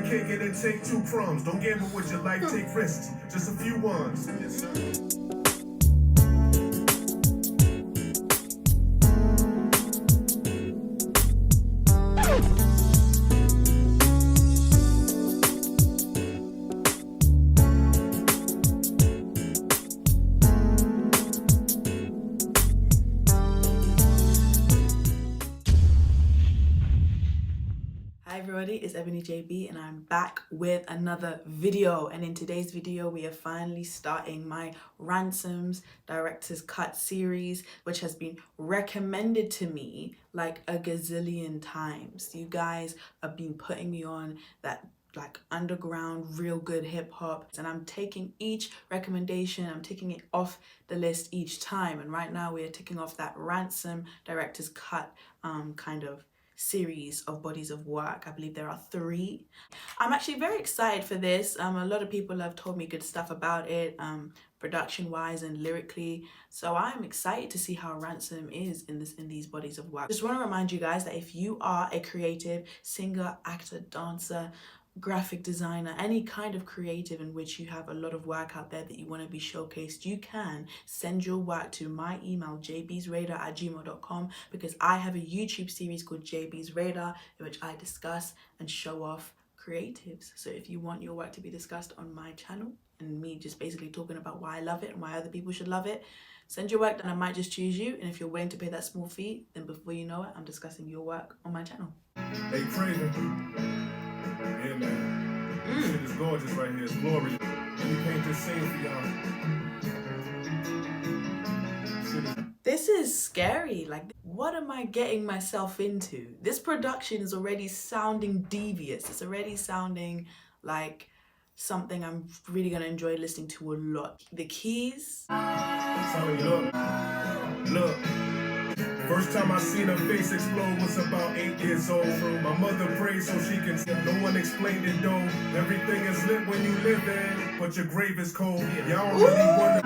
cake and then take 2 crumbs. Don't gamble with your life, take risks, just a few ones. Yes, sir. Hi everybody, it's Ebony JB and I'm back with another video, and in today's video we are finally starting my Ransom's Director's Cut series, which has been recommended to me like a gazillion times. You guys have been putting me on that like underground real good hip-hop, and I'm taking each recommendation, I'm taking it off the list each time, and right now we are ticking off that Ransom Director's Cut kind of series of bodies of work. I believe there are 3. I'm actually very excited for this. A lot of people have told me good stuff about it, production wise and lyrically, so I'm excited to see how Ransom is in these bodies of work. Just want to remind you guys that if you are a creative singer, actor, dancer, graphic designer, any kind of creative in which you have a lot of work out there that you want to be showcased, you can send your work to my email jbsradar@gmail.com, because I have a YouTube series called JB's Radar in which I discuss and show off creatives. So if you want your work to be discussed on my channel and me just basically talking about why I love it and why other people should love it, send your work and I might just choose you, and if you're willing to pay that small fee, then before you know it, I'm discussing your work on my channel. Hey, Craven. Yeah, man. This shit is gorgeous right here. It's glorious. Let me paint this scene for y'all. This is scary. Like, what am I getting myself into? This production is already sounding devious. It's already sounding like something I'm really gonna enjoy listening to a lot. The keys. Look. First time I seen her face explode was about 8 years old. My mother prayed so she can see. No one explained it though. Everything is lit when you live there, but your grave is cold. Y'all really wonder.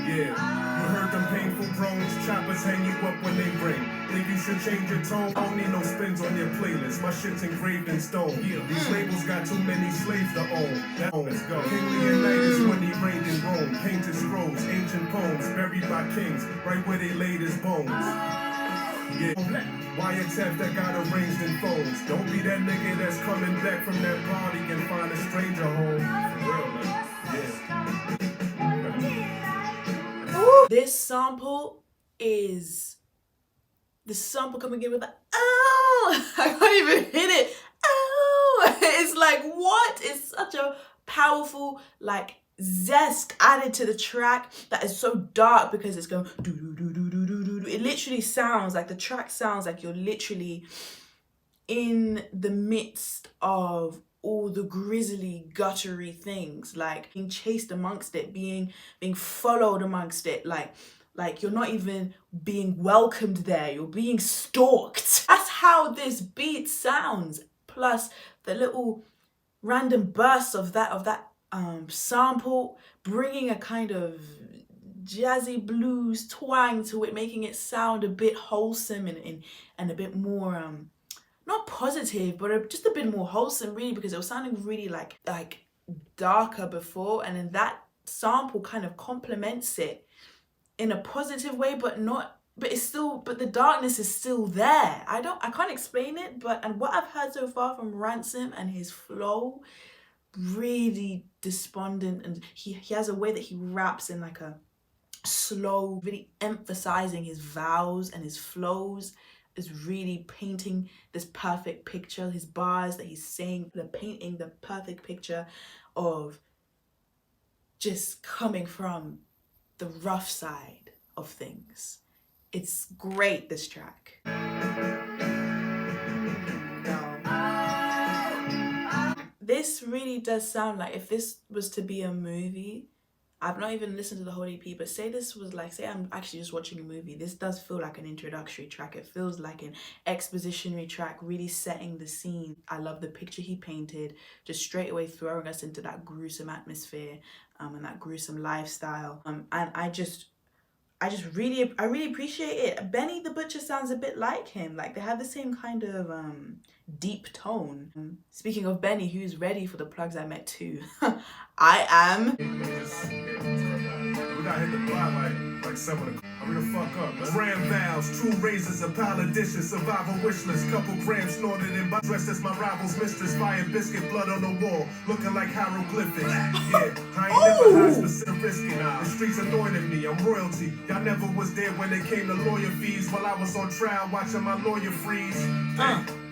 Yeah, you heard them painful groans. Choppers hang you up when they ring. Think you should change your tone? I don't need no spins on your playlist. My shit's engraved in stone. These labels got too many slaves to own. Let's go. King Leonidas when he reigned in Rome. Painted scrolls, ancient poems, buried by kings, right where they laid his bones. Yeah, wiretaps that got arranged in phones. Don't be that nigga that's coming back from that party and find a stranger home. For real, man. Yeah. This sample coming in with the oh, I can't even hit it. Oh, it's like, what? It's such a powerful like zest added to the track that is so dark because it's going do do do do do do do. It literally sounds like the track sounds like you're literally in the midst of all the grisly, guttery things, like being chased amongst it, being followed amongst it, like you're not even being welcomed there, you're being stalked. That's how this beat sounds. Plus the little random bursts of that sample, bringing a kind of jazzy blues twang to it, making it sound a bit wholesome and a bit more not positive, but just a bit more wholesome, really, because it was sounding really like darker before, and then that sample kind of complements it in a positive way, but the darkness is still there. I can't explain it, and what I've heard so far from Ransom and his flow, really despondent, and he has a way that he raps in like a slow, really emphasizing his vowels and his flows, is really painting this perfect picture. His bars that he's saying, they're painting the perfect picture of just coming from the rough side of things. It's great, this track. This really does sound like if this was to be a movie. I've not even listened to the whole EP, but say I'm actually just watching a movie. This does feel like an introductory track. It feels like an expositionary track, really setting the scene. I love the picture he painted, just straight away throwing us into that gruesome atmosphere and that gruesome lifestyle. And I I really appreciate it. Benny the Butcher sounds a bit like him. Like they have the same kind of deep tone. Speaking of Benny, who's ready for the plugs I met too? I am. We got hit the block like 7 o'clock. Hurry the fuck up, man. Ram vows, 2 razors, a pile of dishes, survival wish list, couple grams snorted and dressed as my rival's mistress, fire biscuit, blood on the wall, looking like hieroglyphics. Yeah, I ain't never had specific risking. The streets anointed me, I'm royalty. Y'all never was there when it came to lawyer fees while I was on trial watching my lawyer freeze.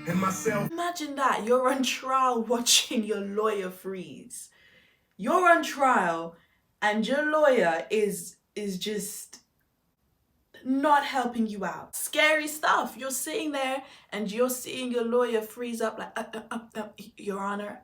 And myself. Imagine that, you're on trial watching your lawyer freeze. You're on trial and your lawyer is just not helping you out. Scary stuff. You're sitting there and you're seeing your lawyer freeze up like, Your Honor,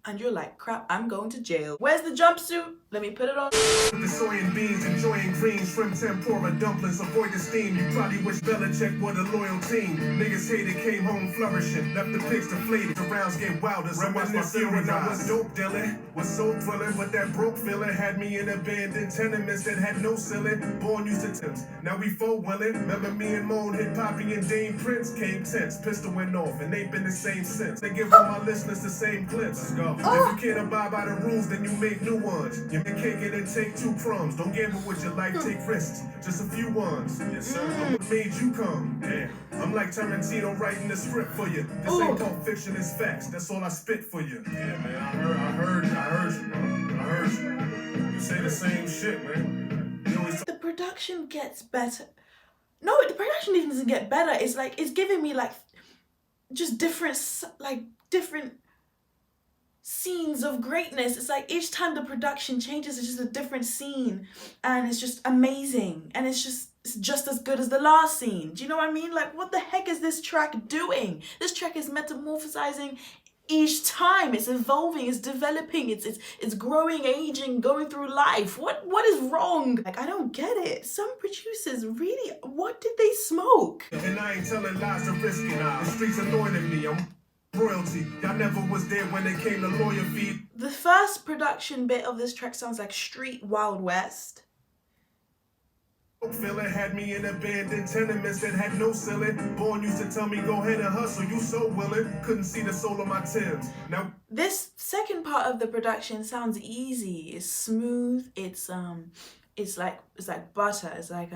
and you're like, crap, I'm going to jail. Where's the jumpsuit? Let me put it on. The soy and beans, enjoying green, shrimp tempura, dumplings, avoid the steam. You probably wish Belichick were the loyal team. Niggas hated, came home flourishing, left the pigs deflated. The rounds get wilder, so I was when I was dope dealing. Was so thrilling, but that broke feeling had me in abandoned tenements that had no ceiling. Born used to temps, now we full willing. Remember me and Moan hit Poppy and Dame Prince came tense. Pistol went off, and they've been the same since. They give all my listeners the same clips. Let's go. If you can't abide by the rules, then you make new ones. You make cake it and take 2 crumbs. Don't gamble with your life, take risks. Just a few ones. Yes, sir. What made you come? Damn. I'm like Tarantino writing the script for you. This ain't Pulp Fiction, it's facts. That's all I spit for you. Yeah, man. I heard you, bro. I heard you. You say the same shit, man. You always The production gets better. No, the production even doesn't get better. It's like, it's giving me like just different scenes of greatness. It's like each time the production changes, it's just a different scene, and it's just amazing, and it's just as good as the last scene. Do you know what I mean? Like, what the heck is this track doing? This track is metamorphosizing each time. It's evolving, it's developing, it's growing, aging, going through life. What is wrong? Like, I don't get it. Some producers really, what did they smoke? And I ain't telling lies to risk it. The streets anointed me. I'm royalty. Y'all never was there when it came to lawyer fees. The first production bit of this track sounds like Street Wild West. Feeling had me in abandoned tenements that had no ceiling. Born used to tell me go ahead and hustle, you so willing. Couldn't see the soul of my Timbs. Now this second part of the production sounds easy. It's smooth. It's like butter. It's like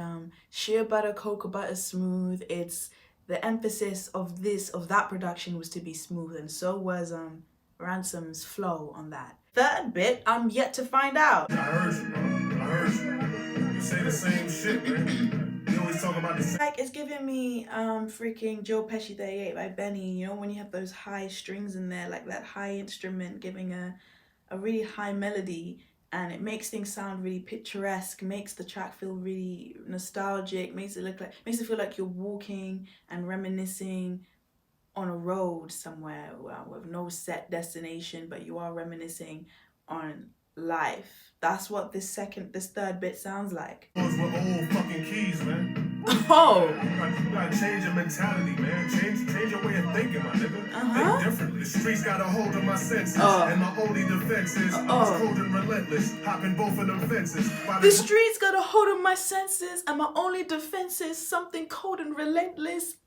sheer butter, cocoa butter smooth. It's the emphasis of that production was to be smooth, and so was Ransom's flow on that. Third bit, I'm yet to find out. I heard you, bro. I heard you. You say the same shit, man. You always talk about the same. Like, it's giving me freaking Joe Pesci 38 by Benny. You know, when you have those high strings in there, like that high instrument giving a really high melody, and it makes things sound really picturesque, makes the track feel really nostalgic, makes it feel like you're walking and reminiscing on a road somewhere with no set destination, but you are reminiscing on life. That's what this third bit sounds like. Those were old fucking keys, man. Oh. You gotta change your mentality, man. Change your way of thinking, my nigga. Think differently. The streets got a hold of my senses, and my only defense is I was cold and relentless, hopping both of them fences. The streets got a hold of my senses, and my only defense is something cold and relentless.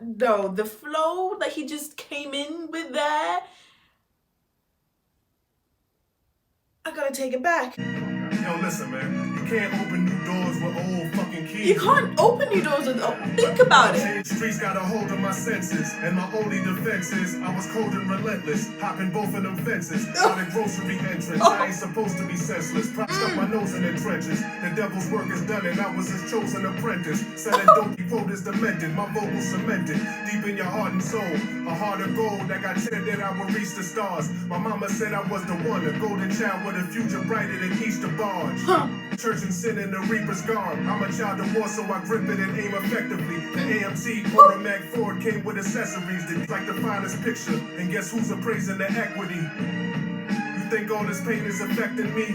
No, the flow that he just came in with there, I gotta take it back. Yo, listen, man. You can't open new doors with old fucking keys. You can't open new doors with... think about it. The streets got a hold of my senses, and my only defense is I was cold and relentless, hopping both of them fences. Out the grocery entrance, I ain't supposed to be senseless. Stuck my nose in the trenches. The devil's work is done, and I was his chosen apprentice. Selling dopey quote is demented, my vocals cemented deep in your heart and soul. A heart of gold that got said that I would reach the stars. My mama said I was the one, a golden child with a future brighter than Easter barge. Church and sin in the reaper's garb. I'm a child of war, so I grip it and aim effectively. The AMC automatic Ford came with accessories that like the finest picture. And guess who's appraising the equity? You think all this pain is affecting me?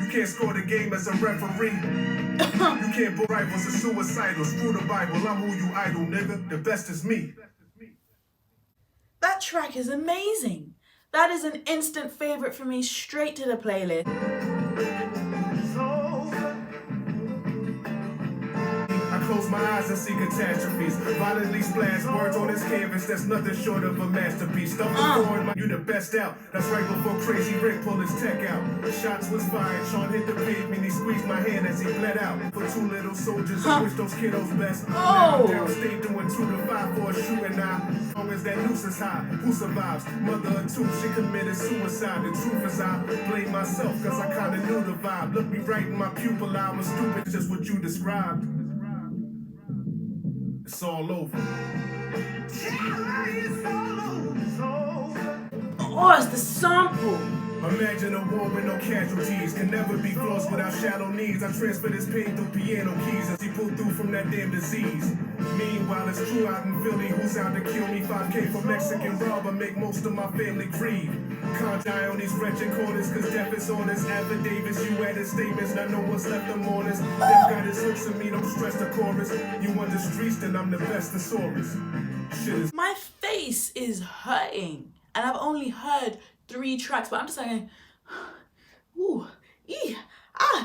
You can't score the game as a referee. You can't put rivals as suicidal. Screw the Bible, I'm who you idol, nigga. The best is me. That track is amazing. That is an instant favorite for me, straight to the playlist. close my eyes and see catastrophes. Violently splash words on this canvas, that's nothing short of a masterpiece. Stuff before you the best out. That's right before Crazy Rick pulled his tech out. Shots was fired, Sean hit the pavement, he squeezed my hand as he bled out. For two little soldiers, I wish those kiddos best. Now I'm downstate doing 2 to 5 for a shooting now. As long as that noose is high, who survives? Mother of 2, she committed suicide. The truth is I blame myself, cause I kinda knew the vibe. Look me right in my pupil, I was stupid, just what you described. It's all over. Oh, it's the sample. Imagine a war with no casualties. Can never be flossed without shallow knees. I transfer this pain through piano keys as he pulled through from that damn disease. Meanwhile, it's true out in Philly. Who's out to kill me? 5K for Mexican robber. Make most of my family grieve. Can't die on these wretched corners, cause death is on us. Affidavits, you added statements. Now no one's left them on us. Death got his hooks in me, don't stress the chorus. You on the streets, then I'm the best thesaurus. Shit is. My face is hurting. And I've only heard 3 tracks, but I'm just like, ooh,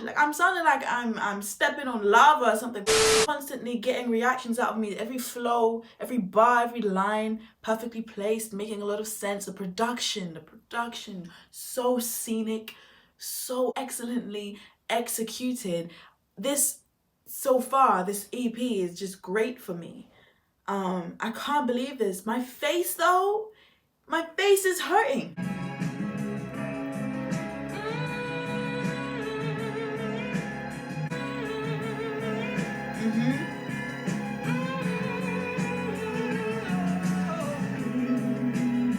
like I'm sounding like I'm stepping on lava or something. Constantly getting reactions out of me. Every flow, every bar, every line, perfectly placed, making a lot of sense. The production, so scenic, so excellently executed. So far, this EP is just great for me. I can't believe this. My face though, my face is hurting.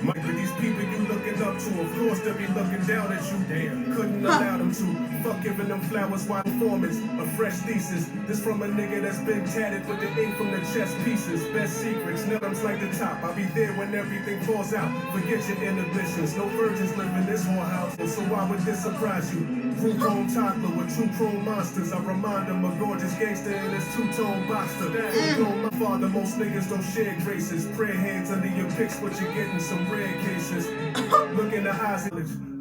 But these people you looking up to, of course they'll be looking down at you. Damn, couldn't allow them to. Fuck giving them flowers while performance. A fresh thesis. This from a nigga that's been tatted with the ink from the chess pieces. Best secrets, nothing's like the top. I'll be there when everything falls out. Forget your inhibitions. No virgins live in this whorehouse. So why would this surprise you? True chrome toddler with true chrome monsters. I remind them a gorgeous gangster in his 2-tone boxer. My father, most niggas don't share graces. Prayer hands under your pics, what you getting, some rare cases. Look in the eyes.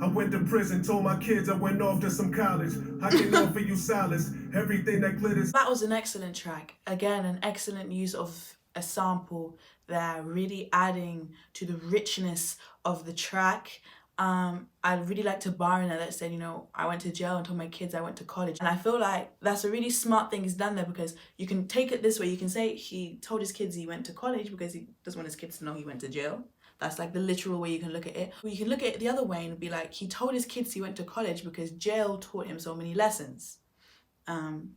I went to prison, told my kids I went off to some college. I can offer you solace, everything that glitters. That was an excellent track. Again, an excellent use of a sample there, really adding to the richness of the track. I really liked a bar in there that said, you know, I went to jail and told my kids I went to college. And I feel like that's a really smart thing he's done there, because you can take it this way. You can say he told his kids he went to college because he doesn't want his kids to know he went to jail. That's like the literal way you can look at it. Or you can look at it the other way and be like, he told his kids he went to college because jail taught him so many lessons.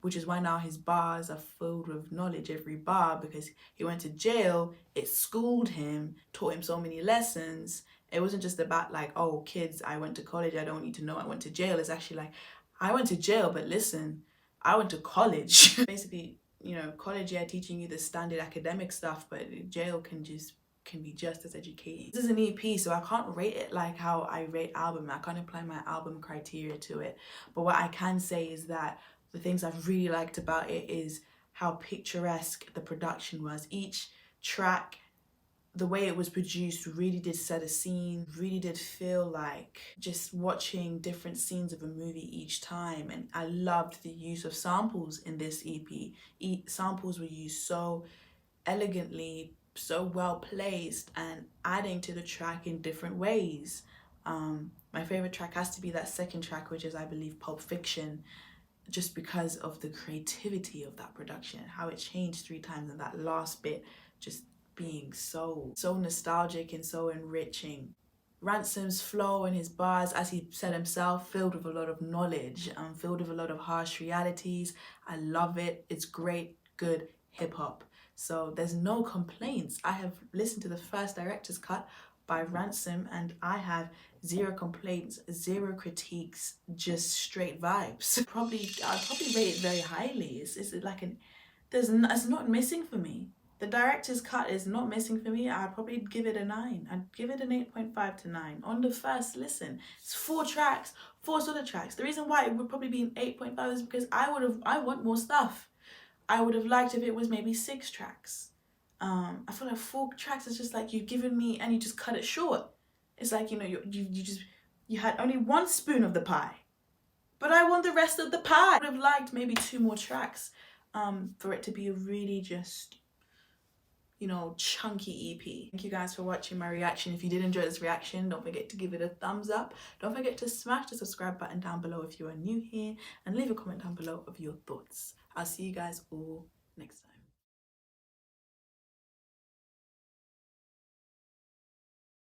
Which is why now his bars are filled with knowledge, every bar, because he went to jail, it schooled him, taught him so many lessons. It wasn't just about like, oh, kids, I went to college, I don't need to know I went to jail. It's actually like, I went to jail, but listen, I went to college. Basically, you know, college, yeah, teaching you the standard academic stuff, but jail can be just as educating. This is an EP, so I can't rate it like how I rate album. I can't apply my album criteria to it. But what I can say is that the things I've really liked about it is how picturesque the production was. Each track, the way it was produced, really did set a scene, really did feel like just watching different scenes of a movie each time. And I loved the use of samples in this EP. Samples were used so elegantly, so well placed, and adding to the track in different ways. My favorite track has to be that second track, which is, I believe, Pulp Fiction, just because of the creativity of that production, how it changed 3 times, and that last bit just being so nostalgic and so enriching. Ransom's flow and his bars, as he said himself, filled with a lot of knowledge, filled with a lot of harsh realities. I love it. It's great, good hip-hop. So there's no complaints. I have listened to the first director's cut by Ransom and I have 0 complaints, 0 critiques, just straight vibes. I'd probably rate it very highly. It's like it's not missing for me. The director's cut is not missing for me. I'd probably give it a 9. I'd give it an 8.5 to 9 on the first listen. It's 4 tracks, 4 solo tracks. The reason why it would probably be an 8.5 is because I want more stuff. I would have liked if it was maybe 6 tracks. I feel like 4 tracks is just like you've given me and you just cut it short. It's like, you know, you had only 1 spoon of the pie, but I want the rest of the pie. I would have liked maybe 2 more tracks. for it to be a really just, you know, chunky EP. Thank you guys for watching my reaction. If you did enjoy this reaction, don't forget to give it a thumbs up. Don't forget to smash the subscribe button down below if you are new here, and leave a comment down below of your thoughts. I'll see you guys all next time.